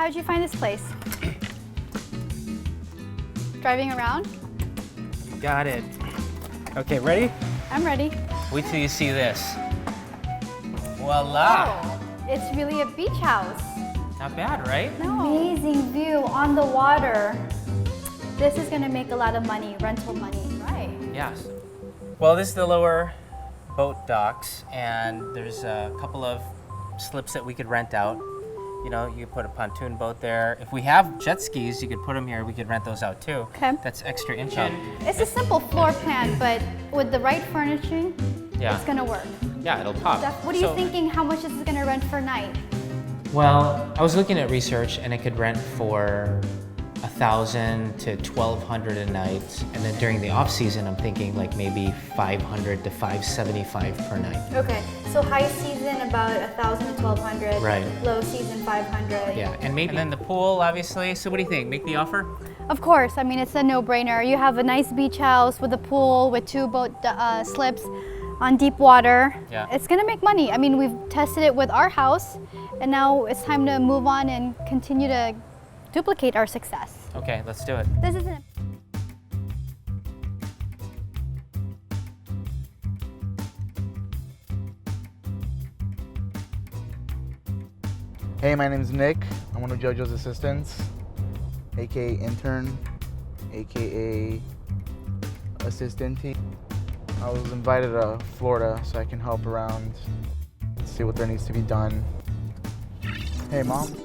How did you find this place? Driving around? Got it. Okay, ready? I'm ready. Wait till you see this. Voila! Oh, it's really a beach house. Not bad, right? Amazing view on the water. This is gonna make a lot of money, rental money, right? Yes. Well, this is the lower boat docks, and there's a couple of slips that we could rent out. You know, you could put a pontoon boat there. If we have jet skis, you could put them here. We could rent those out too. Okay. That's extra income. It's a simple floor plan, but with the right furnishing, Yeah. it's gonna work. Yeah, it'll pop. What are you thinking? How much is this gonna rent per night? Well, I was looking at research, and it could rent for 1,000 to 1,200 a night, and then during the off season, I'm thinking like maybe 500 to 575 per night. Okay, so high season about 1,000 to 1,200. Right. Low season 500. Yeah, and maybe. And then the pool, obviously. So what do you think? Make the offer? Of course, I mean, it's a no-brainer. You have a nice beach house with a pool with 2 boat slips on deep water. Yeah. It's gonna make money. I mean, we've tested it with our house, and now it's time to move on and continue to duplicate our success. Okay, let's do it. This isn't. Hey, my name's Nick. I'm one of JoJo's assistants, aka intern, aka assistant team. I was invited to Florida so I can help around, see what there needs to be done. Hey, Mom.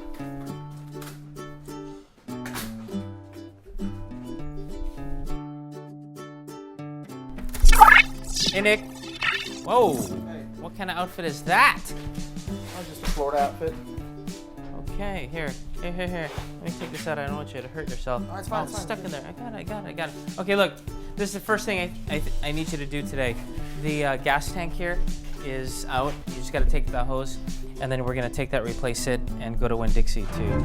Hey, Nick. Whoa. What kind of outfit is that? Oh, just a Florida outfit. Okay, here. Let me take this out. I don't want you to hurt yourself. Oh, it's fine, it's it's stuck fine. in there. I got it. Okay, look. This is the first thing I need you to do today. The gas tank here is out. You just got to take the hose, and then we're going to take that, replace it, and go to Winn-Dixie too.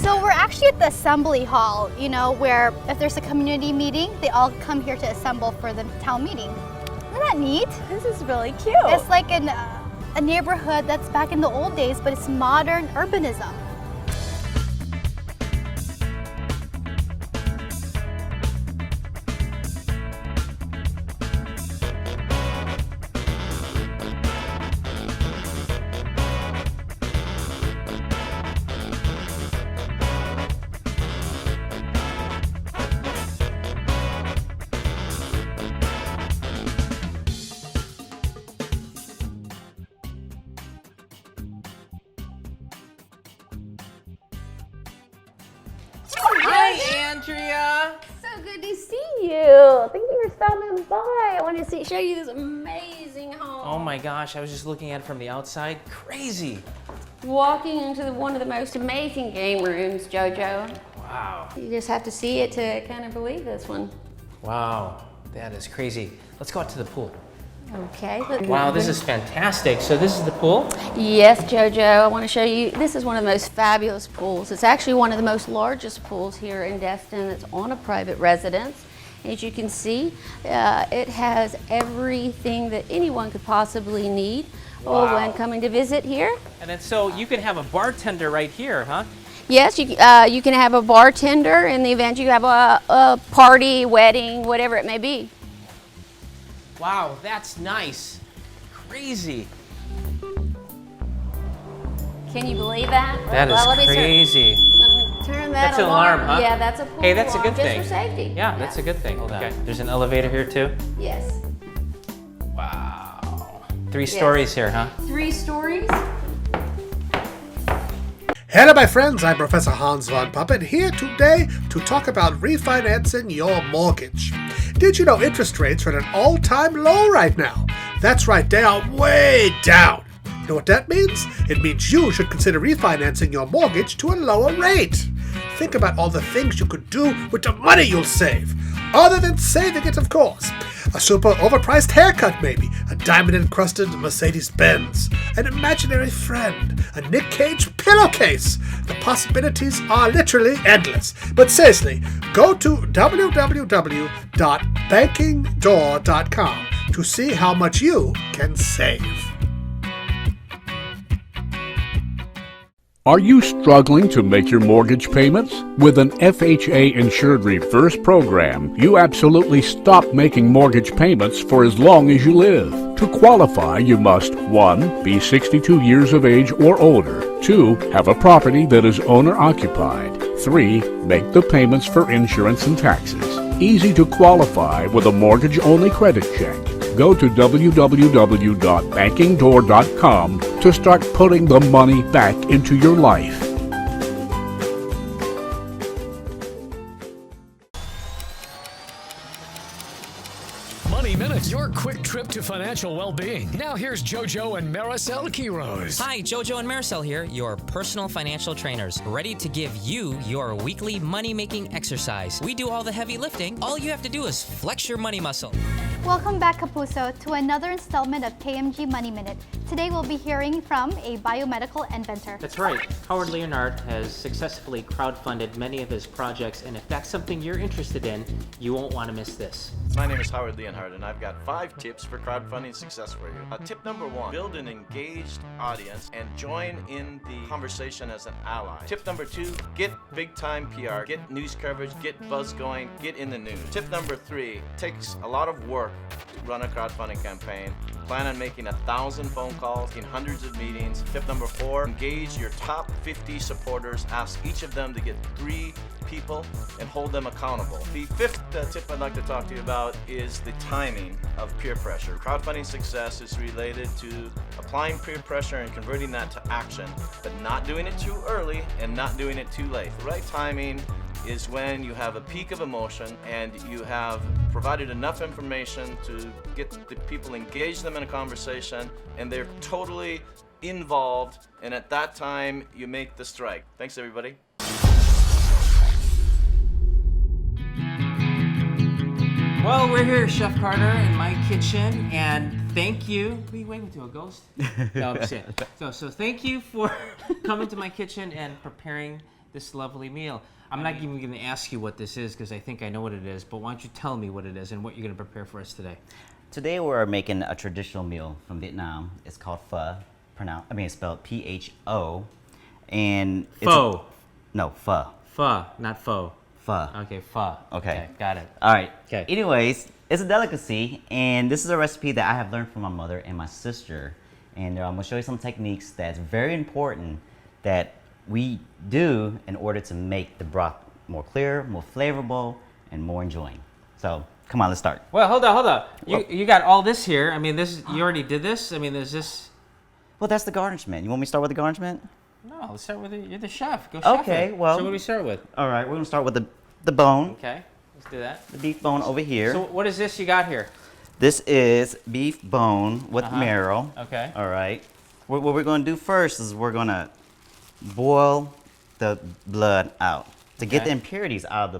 So we're actually at the assembly hall, you know, where if there's a community meeting, they all come here to assemble for the town meeting. Isn't that neat? This is really cute. It's like a neighborhood that's back in the old days, but it's modern urbanism. Hi, Andrea. So good to see you. Thank you for stopping by. I want to show you this amazing home. Oh my gosh, I was just looking at it from the outside. Crazy. Walking into one of the most amazing game rooms, JoJo. Wow. You just have to see it to kind of believe this one. Wow, that is crazy. Let's go out to the pool. Okay. Wow, this is fantastic. So this is the pool? Yes, JoJo, I want to show you, this is one of the most fabulous pools. It's actually one of the most largest pools here in Destin. It's on a private residence. As you can see, it has everything that anyone could possibly need when coming to visit here. And then so you can have a bartender right here, huh? Yes, you can have a bartender in the event you have a party, wedding, whatever it may be. Wow, that's nice. Crazy. Can you believe that? That is crazy. Let me turn that That's an alarm, huh? Yeah, that's a pool Hey, that's a alarm, good thing. just for safety. Yeah, that's a good thing. Okay. There's an elevator here too. Yes. Wow. Three stories here, huh? 3 stories. Hello, my friends. I'm Professor Hans von Puppet here today to talk about refinancing your mortgage. Did you know interest rates are at an all-time low right now? That's right, they are way down. You know what that means? It means you should consider refinancing your mortgage to a lower rate. Think about all the things you could do with the money you'll save. Other than saving it, of course. A super overpriced haircut, maybe. A diamond-encrusted Mercedes-Benz. An imaginary friend. A Nick Cage pillowcase. The possibilities are literally endless. But seriously, go to www.bankingdoor.com to see how much you can save. Are you struggling to make your mortgage payments? With an FHA-insured reverse program, you absolutely stop making mortgage payments for as long as you live. To qualify, you must 1. Be 62 years of age or older. 2. Have a property that is owner-occupied. 3. Make the payments for insurance and taxes. Easy to qualify with a mortgage-only credit check. Go to www.bankingdoor.com to start putting the money back into your life. Money Minute, your quick trip to financial well-being. Now here's JoJo and Maricel Quiroz. Hi, JoJo and Maricel here, your personal financial trainers, ready to give you your weekly money-making exercise. We do all the heavy lifting. All you have to do is flex your money muscle. Welcome back, Kapuso, to another installment of KMG Money Minute. Today we'll be hearing from a biomedical inventor. That's right. Howard Leonard has successfully crowdfunded many of his projects, and if that's something you're interested in, you won't want to miss this. My name is Howard Leonhard, and I've got 5 tips for crowdfunding success for you. Tip number 1, build an engaged audience and join in the conversation as an ally. Tip number 2, get big-time PR, get news coverage, get buzz going, get in the news. Tip number 3, it takes a lot of work to run a crowdfunding campaign. Plan on making 1,000 phone calls, in hundreds of meetings. Tip number 4, engage your top 50 supporters. Ask each of them to get 3 people and hold them accountable. The 5th tip I'd like to talk to you about is the timing of peer pressure. Crowdfunding success is related to applying peer pressure and converting that to action, but not doing it too early and not doing it too late. The right timing is when you have a peak of emotion and you have provided enough information to get the people, engage them in a conversation, and they're totally involved, and at that time you make the strike. Thanks, everybody. Well, we're here, Chef Carter, in my kitchen, and thank you. What are you waving to, a ghost? No, I'm just kidding. So thank you for coming to my kitchen and preparing this lovely meal. I'm not even going to ask you what this is because I think I know what it is, but why don't you tell me what it is and what you're going to prepare for us today? Today we're making a traditional meal from Vietnam. It's called pho. It's spelled P-H-O. And Pho. No, pho. Pho, not faux. Pho. Okay, pho. Okay. Got it. All right. Okay. Anyways, it's a delicacy, and this is a recipe that I have learned from my mother and my sister. And I'm going to show you some techniques that's very important that we do in order to make the broth more clear, more flavorful, and more enjoying. So, come on, let's start. Well, hold on. You got all this here. I mean, you already did this? I mean, there's this... Well, that's the garnishment. You want me to start with the garnishment? No, let's start with you're the chef. Go chef Okay, it. well... So what do we start with? All right, we're going to start with the bone. Okay, let's do that. The beef bone over here. So what is this you got here? This is beef bone with marrow. Okay. All right. What we're going to do first is we're going to boil the blood out to get the impurities out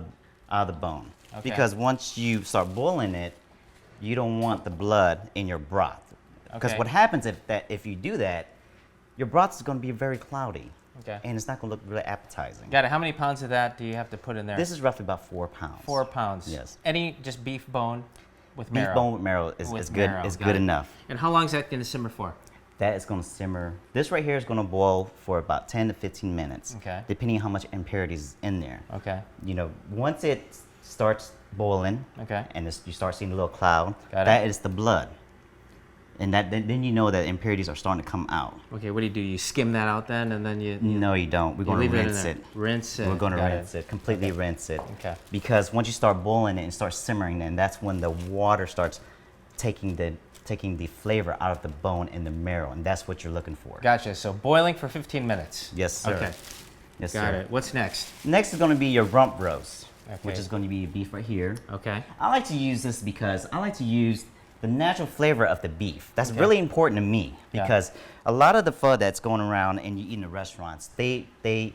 of the bone. Okay. Because once you start boiling it, you don't want the blood in your broth. Because what happens if you do that, your broth is going to be very cloudy. Okay. And it's not going to look really appetizing. Got it. How many pounds of that do you have to put in there? This is roughly about 4 pounds. 4 pounds. Yes. Any just beef bone with marrow? Beef bone with marrow is good. Is good enough. And how long is that going to simmer for? That is going to simmer. This right here is going to boil for about 10 to 15 minutes. Okay. Depending on how much impurities is in there. Okay. You know, once it starts boiling, and you start seeing a little cloud, that is the blood. And then you know that impurities are starting to come out. Okay, what do? You skim that out then, and then you... No, you don't. We're going to rinse it. Rinse it. We're going to rinse it, completely rinse it. Okay. Because once you start boiling it and start simmering, then that's when the water starts taking the taking the flavor out of the bone and the marrow, and that's what you're looking for. Gotcha. So boiling for 15 minutes. Yes, sir. Okay. Yes, Got sir. it. What's next? Next is going to be your rump roast, Okay. which is going to be beef right here. Okay. I like to use this because I like to use the natural flavor of the beef. That's Okay. really important to me Yeah. because a lot of the pho that's going around and you eat in the restaurants, the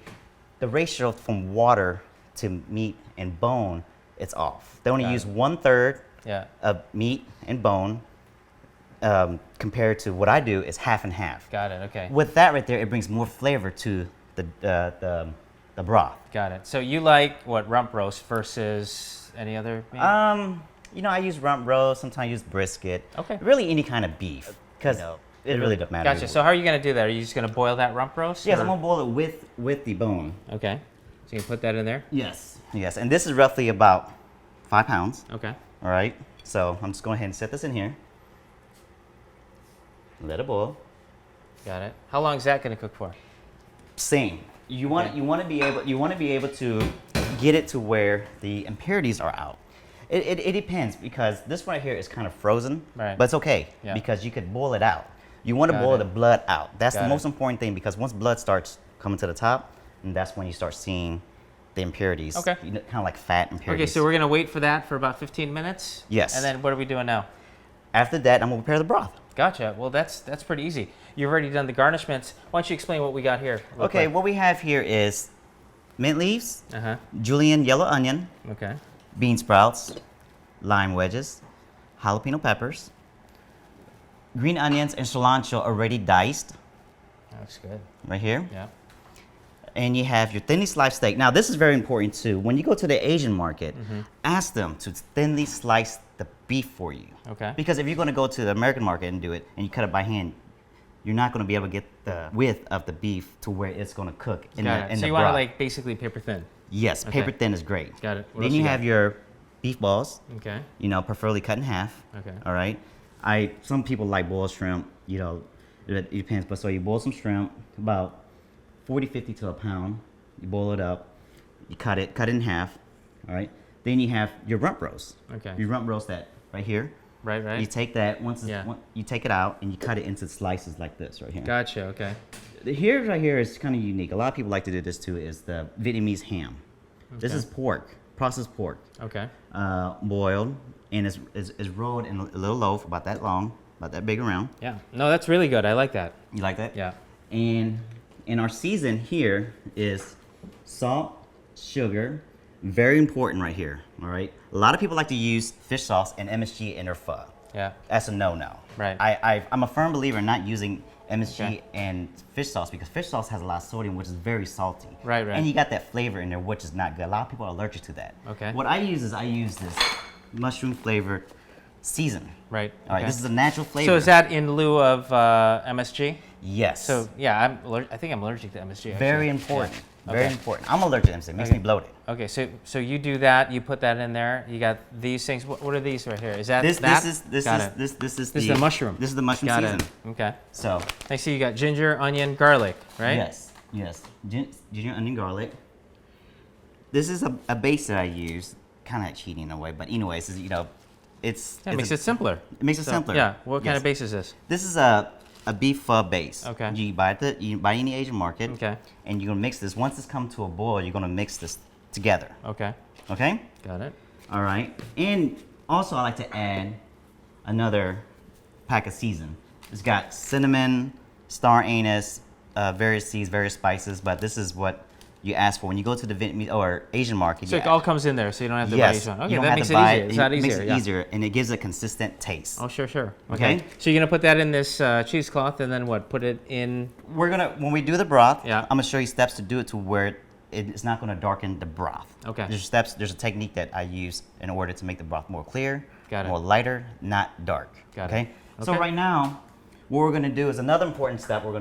ratio from water to meat and bone, it's off. They only Got use it. 1/3 Yeah. of meat and bone compared to what I do is half and half. Got it. Okay. With that right there, it brings more flavor to the broth. Got it. So you like what, rump roast versus any other meat? You know, I use rump roast, sometimes I use brisket. Okay. Really any kind of beef, because it really doesn't matter. Gotcha. So how are you going to do that? Are you just going to boil that rump roast? Yes, or- I'm gonna boil it with the bone. Okay. So you can put that in there? Yes. Yes, and this is roughly about 5 pounds. Okay. All right. So I'm just going ahead and set this in here. Let it boil. Got it. How long is that going to cook for? Same. You want to be able to get it to where the impurities are out. It depends because this right here is kind of frozen, Right. but it's okay Yeah. because you could boil it out. You want to Got boil it. the blood out. That's Got the it. most important thing because once blood starts coming to the top, and that's when you start seeing the impurities. Okay. You know, kind of like fat impurities. Okay, so we're going to wait for that for about 15 minutes? Yes. And then what are we doing now? After that, I'm gonna prepare the broth. Gotcha. Well, that's pretty easy. You've already done the garnishments. Why don't you explain what we got here? real Okay, quick? what we have here is mint leaves, Uh-huh. julienne yellow onion, Okay. bean sprouts, lime wedges, jalapeno peppers, green onions, and cilantro already diced That looks good. right here. Yeah. And you have your thinly sliced steak. Now, this is very important too. When you go to the Asian market, ask them to thinly slice the beef for you. Okay. Because if you're going to go to the American market and do it, and you cut it by hand, you're not going to be able to get the width of the beef to where it's going to cook in Got the it. So the you want to broth. like basically paper thin? Yes, Okay. paper thin is great. Got it. What Then else you you have got? your beef balls. Okay. You know, preferably cut in half. Okay. All right. Some people like boiled shrimp. You know, it depends. But so you boil some shrimp, about 40, 50 to a pound. You boil it up. You cut it in half. All right. Then you have your rump roast. Okay. You rump roast that right here. Right, right. You take that Yeah. you take it out and you cut it into slices like this right here. Gotcha. Okay. Right here is kind of unique. A lot of people like to do this too. Is the Vietnamese ham. This Okay. is pork, processed pork, Okay. boiled, and is rolled in a little loaf about that long, about that big around. Yeah. No, that's really good. I like that. You like that? Yeah. And our season here is salt, sugar, very important right here. All right. A lot of people like to use fish sauce and MSG in their pho. Yeah. That's a no-no. Right. I'm a firm believer in not using MSG Okay. and fish sauce because fish sauce has a lot of sodium, which is very salty. Right, right. And you got that flavor in there, which is not good. A lot of people are allergic to that. Okay. What I use this mushroom flavored season. Right. All right. Okay. This is a natural flavor. So is that in lieu of MSG? Yes. So yeah, I think I'm allergic to MSG. Actually. very important. Yeah. Very Okay. important. I'm allergic to MSG. It makes me bloated. Okay, so you do that. You put that in there. You got these things. What are these right here? Is that This that? is Got it. this is the mushroom. This is the mushroom Got season. it. Okay. So I see you got ginger, onion, garlic, right? yes. Ginger, onion, garlic. This is a base that I use. Kind of cheating in a way, but anyways, it's That it's makes it simpler. It makes it So, simpler. Yeah. What kind Yes. of base is this? This is a beef pho base. Okay. You buy any Asian market. Okay. And you're gonna mix this. Once it's come to a boil, you're gonna mix this together. Okay. Okay. Got it. All right. And also, I like to add another pack of season. It's got cinnamon, star anise, various seeds, various spices. But this is what you ask for when you go to the Vietnamese or Asian market. So you it all comes in there, so you don't have to buy yes, each one. you Okay, don't that have makes to it buy easier. It's a lot It makes easier. it Yeah. easier, and it gives a consistent taste. Oh, sure. Okay. So you're gonna put that in this cheesecloth, and then what? Put it in. When we do the broth, Yeah. I'm gonna show you steps to do it to where it's not gonna darken the broth. Okay. There's a technique that I use in order to make the broth more clear, Got it. more lighter, not dark. Got it. okay? So Okay. right now, what we're gonna do is another important step we're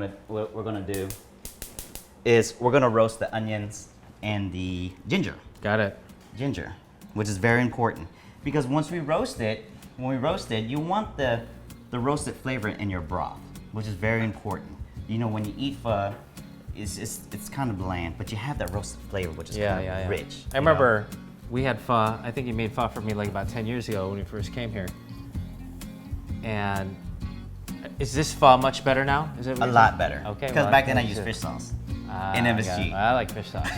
gonna do is we're gonna roast the onions and the ginger. Got it. Ginger, which is very important because when we roast it, you want the roasted flavor in your broth, which is very important. You know, when you eat pho, it's kind of bland, but you have that roasted flavor, which is kind of rich. I remember we had pho. I think you made pho for me like about 10 years ago when we first came here. And is this pho much better now? Is it A lot better. Okay. Because back then I used fish sauce in MSG. I like fish sauce.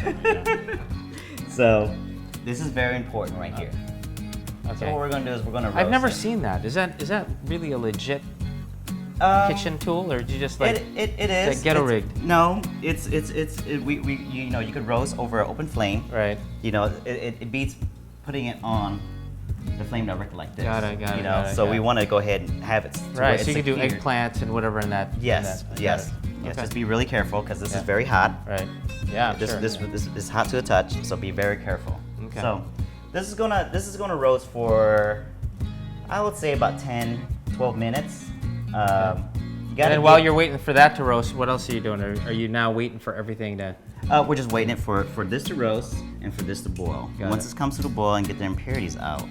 So this is very important right here. Okay. So what we're gonna do is we're gonna roast I've never it. seen that. Is that really a legit kitchen tool, or do you just like it is like ghetto rigged? No, we you know, you could roast over an open flame. Right. You know, it beats putting it on the flame directly like this. Got it. You know, so we want to go ahead and have it. To right. So you can do eggplants and whatever in that. Yes. Yes. Okay. Just be really careful because this is very hot. Right. Yeah. This sure. this is hot to the touch, so be very careful. Okay. So this is gonna roast for, I would say, about 10-12 minutes. And while you're waiting for that to roast, what else are you doing? Are you now waiting for everything to? We're just waiting for this to roast and for this to boil. Once it comes to the boil and get the impurities out,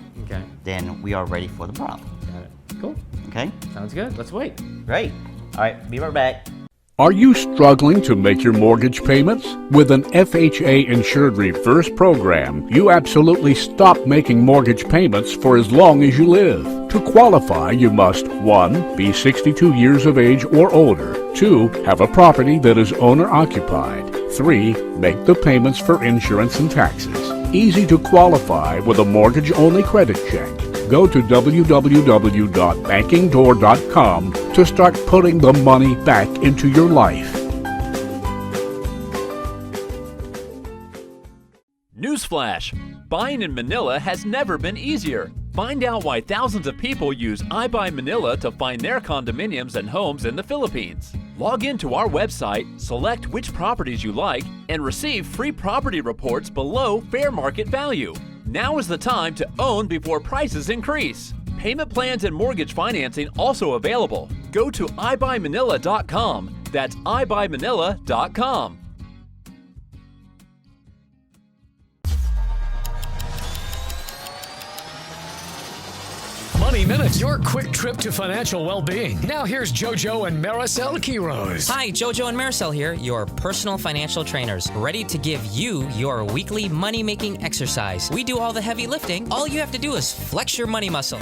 then we are ready for the broth. Got it. Cool. Okay. Sounds good. Let's wait. Great. All right. Be right back. Are you struggling to make your mortgage payments? With an FHA insured reverse program, you absolutely stop making mortgage payments for as long as you live. To qualify, you must 1. Be 62 years of age or older. 2. Have a property that is owner-occupied. 3. Make the payments for insurance and taxes. Easy to qualify with a mortgage-only credit check. Go to www.bankingdoor.com to start putting the money back into your life. Newsflash! Buying in Manila has never been easier. Find out why thousands of people use iBuy Manila to find their condominiums and homes in the Philippines. Log into our website, select which properties you like, and receive free property reports below fair market value. Now is the time to own before prices increase. Payment plans and mortgage financing also available. Go to ibuymanila.com. That's ibuymanila.com. Money Minutes, your quick trip to financial well-being. Now here's JoJo and Maricel Quiroz. Hi, JoJo and Maricel here, your personal financial trainers, ready to give you your weekly money-making exercise. We do all the heavy lifting. All you have to do is flex your money muscle.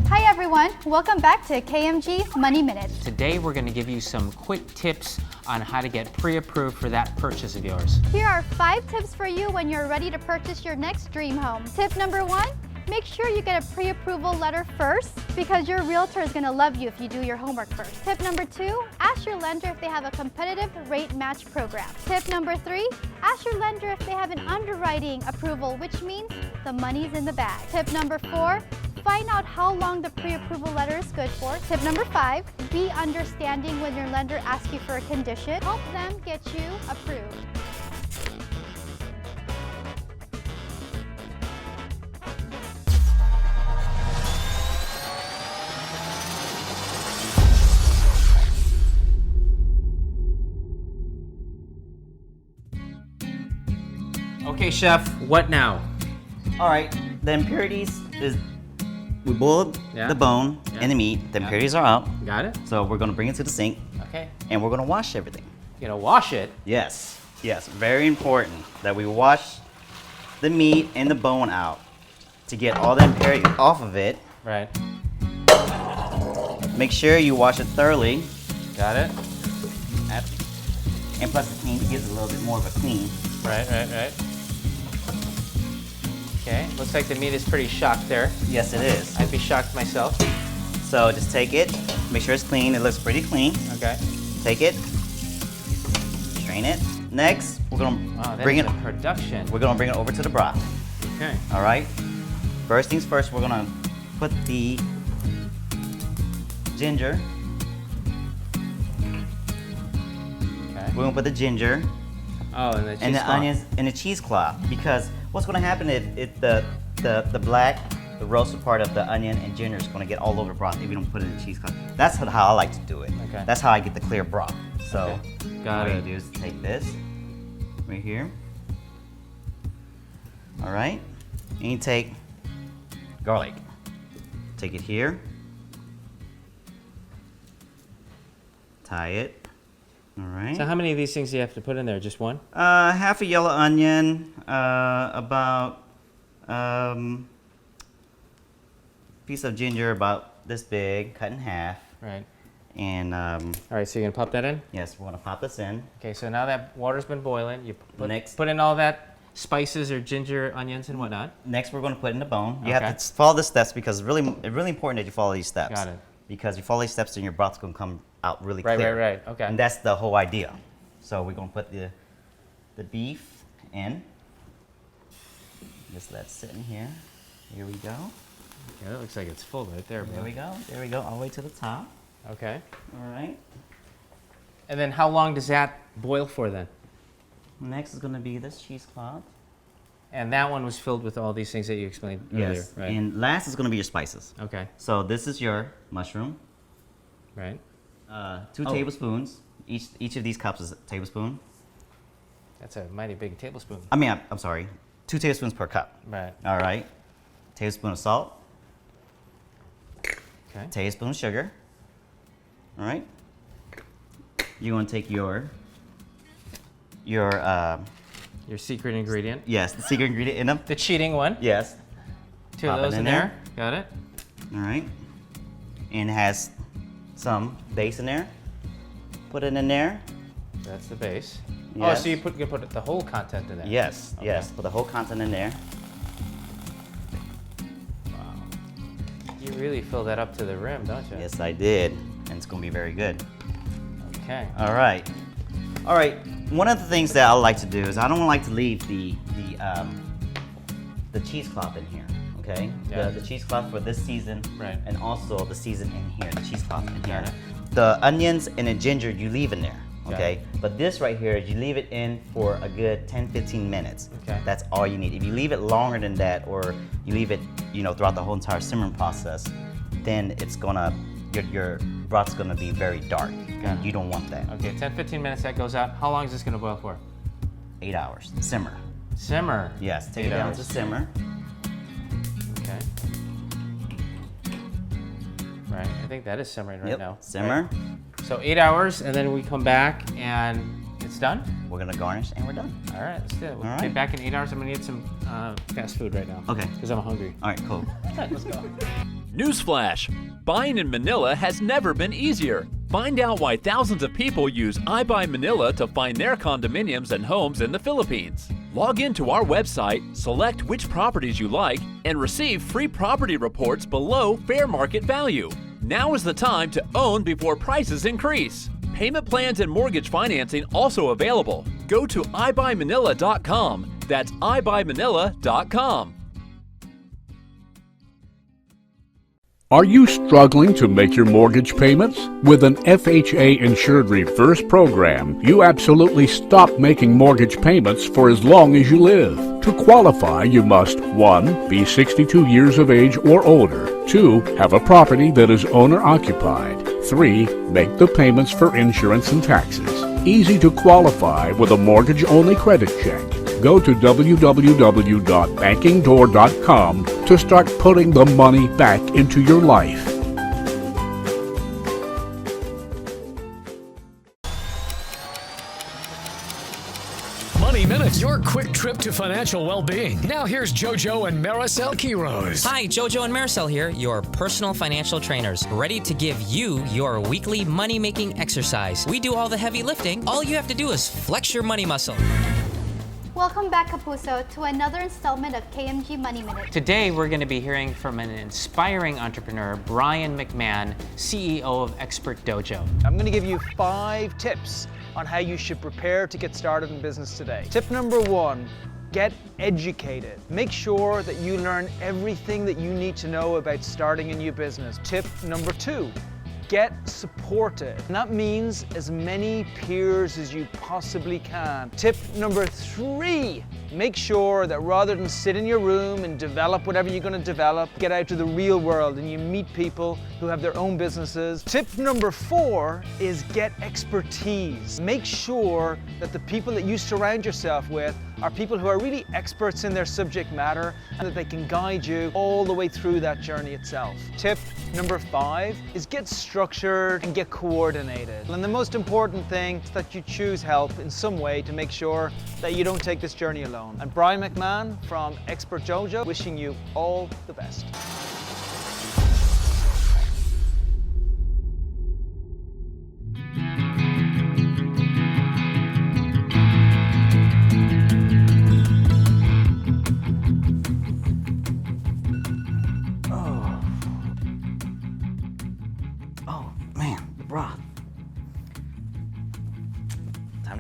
Hi everyone, welcome back to KMG Money Minute. Today we're going to give you some quick tips on how to get pre-approved for that purchase of yours. Here are 5 tips for you when you're ready to purchase your next dream home. Tip number 1. Make sure you get a pre-approval letter first because your realtor is going to love you if you do your homework first. Tip number 2, ask your lender if they have a competitive rate match program. Tip number 3, ask your lender if they have an underwriting approval, which means the money's in the bag. Tip number 4, find out how long the pre-approval letter is good for. Tip number 5, be understanding when your lender asks you for a condition. Help them get you approved. Okay, Chef, what now? All right, the impurities is, we boiled the bone and the meat. The impurities are out. Got it. So we're gonna bring it to the sink. Okay. And we're gonna wash everything. You're gonna wash it? Yes, yes, very important that we wash the meat and the bone out to get all the impurities off of it. Right. Make sure you wash it thoroughly. Got it. And plus the clean gives it a little bit more of a clean. Right. Okay, looks like the meat is pretty shocked there. Yes, it is. I'd be shocked myself. So just take it, make sure it's clean. It looks pretty clean. Okay. Take it, strain it. Next, we're gonna bring it. Production. We're gonna bring it over to the broth. Okay. All right. First things first, we're gonna put the ginger. Okay. We're gonna put the ginger. Oh, and the cheese and the cloth. onions and the cheesecloth, because what's going to happen is the black, the roasted part of the onion and ginger is going to get all over the broth if you don't put it in the cheesecloth. That's how I like to do it. Okay. That's how I get the clear broth. So Got what it. you do is take this right here. All right, and you take garlic. Take it here. Tie it. All right. So how many of these things do you have to put in there? Just one? Half a yellow onion, about piece of ginger, about this big, cut in half. Right. And all right, so you're gonna pop that in? Yes, we're gonna pop this in. Okay, so now that water's been boiling, you put in all that spices or ginger, onions, and whatnot. Next, we're gonna put in the bone. You have to follow the steps because it's really important that you follow these steps. Got it. Because you follow these steps, then your broth's gonna come out really clear. Right. Okay. And that's the whole idea. So we're gonna put the beef in. Just let it sit in here. Here we go. Yeah, that looks like it's full right there, bro. There we go. There we go. All the way to the top. Okay. All right. And then how long does that boil for then? Next is gonna be this cheesecloth. And that one was filled with all these things that you explained earlier, Yes. right? And last is gonna be your spices. Okay. So this is your mushroom. Right. 2 tablespoons. Each of these cups is a tablespoon. That's a mighty big tablespoon. I mean, I'm sorry. 2 tablespoons per cup. Right. All right. Tablespoon of salt. Okay. Tablespoon of sugar. All right. You're going to take your secret ingredient. Yes, the secret ingredient in them. The cheating one. Yes. 2 of those in there. Got it. All right. And it has some base in there. Put it in there. That's the base. Yes. Oh, so you can put the whole content in there. Yes, Okay. yes. Put the whole content in there. Wow. You really fill that up to the rim, don't you? Yes, I did. And it's going to be very good. Okay. All right. All right. One of the things that I like to do is I don't like to leave the cheesecloth in here. Okay. Yeah. The cheesecloth for this season. Right. And also the season in here. The cheesecloth in here. Got it. The onions and the ginger you leave in there. Got Okay. it. But this right here, you leave it in for a good 10-15 minutes. Okay. That's all you need. If you leave it longer than that, or you leave it, throughout the whole entire simmering process, then it's gonna your broth's gonna be very dark. Got it. You don't want that. Okay, 10-15 minutes that goes out. How long is this gonna boil for? 8 hours. Simmer. Simmer. Yes. Take 8 it down hours. to simmer. Okay. Right, I think that is simmering right Yep. now. Simmer. Right. So 8 hours, and then we come back and it's done? We're gonna garnish and we're done. All right, let's do it. We'll All get right. back in 8 hours. I'm gonna eat some fast food right now. Okay. Because I'm hungry. All right. Cool. All right, let's go. Newsflash: buying in Manila has never been easier. Find out why thousands of people use iBuy Manila to find their condominiums and homes in the Philippines. Log into our website, select which properties you like, and receive free property reports below fair market value. Now is the time to own before prices increase. Payment plans and mortgage financing also available. Go to ibuymanila.com. That's ibuymanila.com. Are you struggling to make your mortgage payments? With an FHA insured reverse program, you absolutely stop making mortgage payments for as long as you live. To qualify, you must 1. Be 62 years of age or older. 2. Have a property that is owner-occupied. 3. Make the payments for insurance and taxes. Easy to qualify with a mortgage-only credit check. Go to www.bankingdoor.com to start putting the money back into your life. Money Minute, your quick trip to financial well-being. Now here's JoJo and Maricel Quiroz. Hi, JoJo and Maricel here, your personal financial trainers, ready to give you your weekly money-making exercise. We do all the heavy lifting. All you have to do is flex your money muscle. Welcome back, Kapuso, to another installment of KMG Money Minute. Today, we're going to be hearing from an inspiring entrepreneur, Brian McMahon, CEO of Expert Dojo. I'm going to give you 5 tips on how you should prepare to get started in business today. Tip number 1, get educated. Make sure that you learn everything that you need to know about starting a new business. Tip number 2, get supported. And that means as many peers as you possibly can. Tip number 3, make sure that rather than sit in your room and develop whatever you're going to develop, get out to the real world and you meet people who have their own businesses. Tip number 4 is get expertise. Make sure that the people that you surround yourself with are people who are really experts in their subject matter and that they can guide you all the way through that journey itself. Tip number 5 is get structured and get coordinated. And the most important thing is that you choose help in some way to make sure that you don't take this journey alone. And Brian McMahon from Expert Dojo wishing you all the best.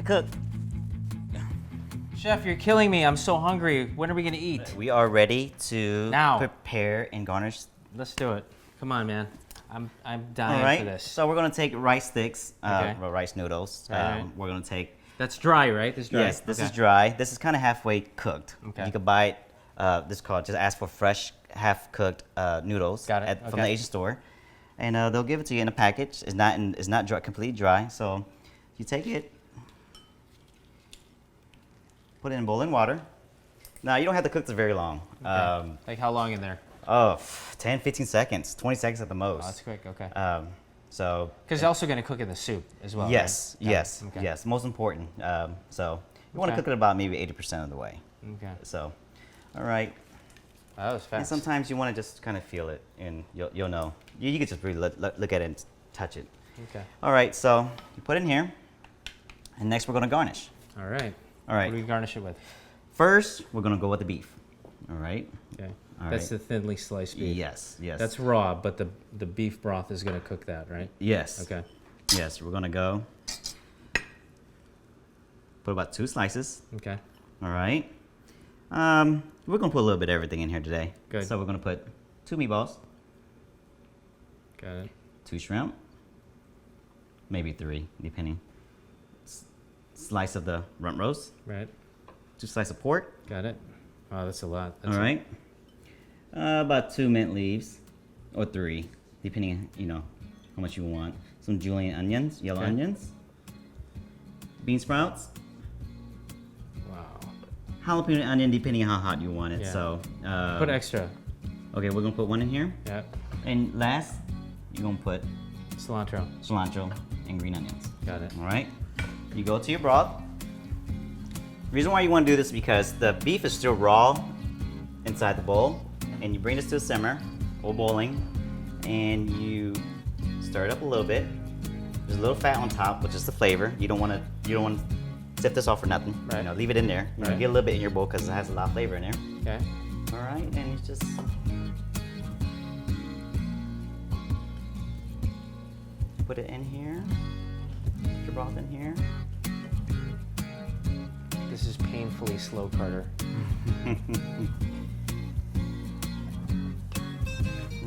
cook. Chef, you're killing me. I'm so hungry. When are we gonna eat? We are ready to Now. prepare and garnish. Let's do it. Come on, man. I'm dying All right. for this. So we're gonna take rice sticks, Okay. or rice noodles. All right. We're gonna take. That's dry, right? This is dry. Yes, this Okay. is dry. This is kind of halfway cooked. Okay. You could buy it. This is called. Just ask for fresh, half-cooked noodles. Got it. From the Asian store, and they'll give it to you in a package. It's not dry, completely dry. So you take it, put it in boiling water. Now you don't have to cook this very long. Okay. Like how long in there? Oh, 10, 15 seconds, 20 seconds at the most. Oh, that's quick. Okay. So. Because you're also gonna cook in the soup as well. Yes, right? yes, Okay. yes. Most important. So you want to Okay. cook it about maybe 80% of the way. Okay. So, all right. That was And fast. sometimes you want to just kind of feel it, and you'll know. You can just really look at it and touch it. Okay. All right. So you put it in here, and next we're gonna garnish. All right. All right. What do we garnish it with? First, we're gonna go with the beef. All right. Okay. All That's right. the thinly sliced beef. Yes. Yes. That's raw, but the beef broth is gonna cook that, right? Yes. Okay. Yes. We're gonna go. Put about 2 slices. Okay. All right. We're gonna put a little bit of everything in here today. Good. So we're gonna put 2 meatballs, Got it. 2 shrimp, maybe 3, depending. Slice of the rump roast, Right. 2 slices of pork. Got it. Oh, that's a lot. All right. About 2 mint leaves, or 3, depending how much you want. Some julienne onions, yellow Okay. onions, bean sprouts, Wow. jalapeno onion, depending on how hot you want it. Yeah. So Put extra. Okay, we're gonna put 1 in here. Yeah. And last, you're gonna put Cilantro. and green onions. Got it. All right. You go to your broth. The reason why you want to do this is because the beef is still raw inside the bowl, and you bring this to a simmer or boiling, and you stir it up a little bit. There's a little fat on top, which is the flavor. You don't want to sift this off for nothing. Right. Leave it in there. Right. Get a little bit in your bowl because it has a lot of flavor in there. Okay. All right, and you just put it in here. Put your broth in here. This is painfully slow, Carter.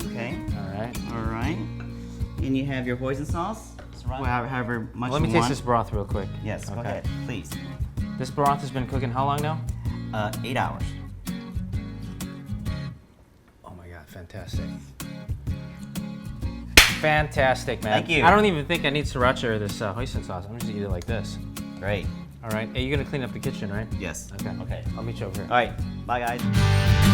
Okay. All right. And you have your hoisin sauce. However much Let me you taste want. this broth real quick. Yes, go Okay. ahead, please. This broth has been cooking how long now? 8 hours. Oh my God, fantastic. Fantastic, man. Thank you. I don't even think I need sriracha or this hoisin sauce. I'm just gonna eat it like this. Great. All right. Hey, you're gonna clean up the kitchen, right? Yes. Okay. Okay. I'll meet you over here. All right. Bye, guys.